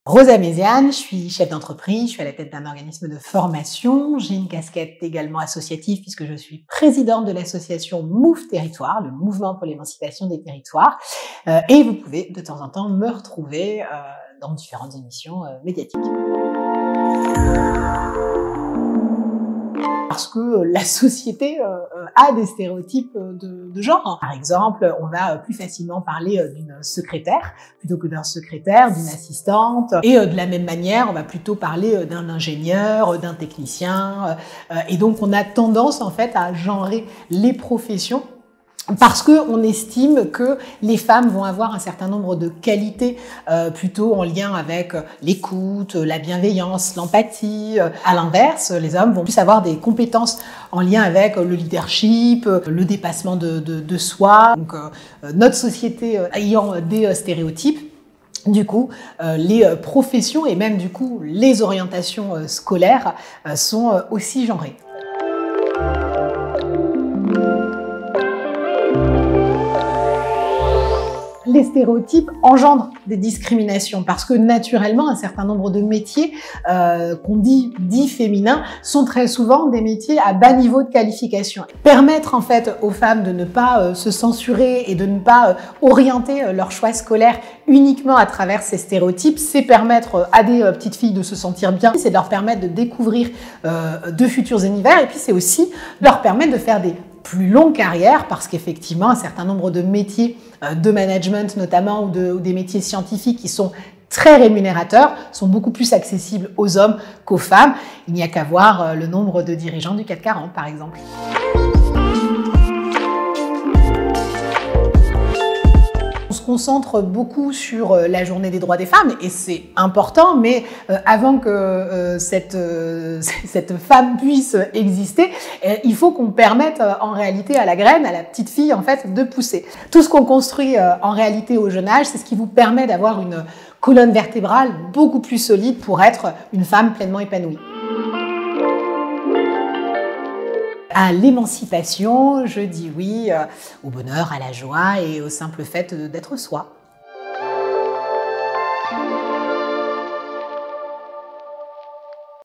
Rosa Méziane, je suis chef d'entreprise, je suis à la tête d'un organisme de formation. J'ai une casquette également associative puisque je suis présidente de l'association Move Territoire, le mouvement pour l'émancipation des territoires. Et vous pouvez de temps en temps me retrouver dans différentes émissions médiatiques. Parce que la société a des stéréotypes de genre. Par exemple, on va plus facilement parler d'une secrétaire plutôt que d'un secrétaire, d'une assistante. Et de la même manière, on va plutôt parler d'un ingénieur, d'un technicien. Et donc, on a tendance en fait à genrer les professions parce qu'on estime que les femmes vont avoir un certain nombre de qualités plutôt en lien avec l'écoute, la bienveillance, l'empathie. À l'inverse, les hommes vont plus avoir des compétences en lien avec le leadership, le dépassement de soi. Donc, notre société ayant des stéréotypes, du coup, les professions et même du coup les orientations scolaires sont aussi genrées. Les stéréotypes engendrent des discriminations parce que naturellement, un certain nombre de métiers qu'on dit dits féminins sont très souvent des métiers à bas niveau de qualification. Permettre en fait aux femmes de ne pas se censurer et de ne pas orienter leur choix scolaire uniquement à travers ces stéréotypes, c'est permettre à des petites filles de se sentir bien, c'est de leur permettre de découvrir de futurs univers et puis c'est aussi leur permettre de faire des plus longue carrière parce qu'effectivement, un certain nombre de métiers de management notamment ou des métiers scientifiques qui sont très rémunérateurs sont beaucoup plus accessibles aux hommes qu'aux femmes. Il n'y a qu'à voir le nombre de dirigeants du CAC 40 par exemple. On se concentre beaucoup sur la journée des droits des femmes et c'est important, mais avant que cette femme puisse exister, il faut qu'on permette en réalité à la graine, à la petite fille en fait, de pousser. Tout ce qu'on construit en réalité au jeune âge, c'est ce qui vous permet d'avoir une colonne vertébrale beaucoup plus solide pour être une femme pleinement épanouie. À l'émancipation, je dis oui au bonheur, à la joie et au simple fait d'être soi.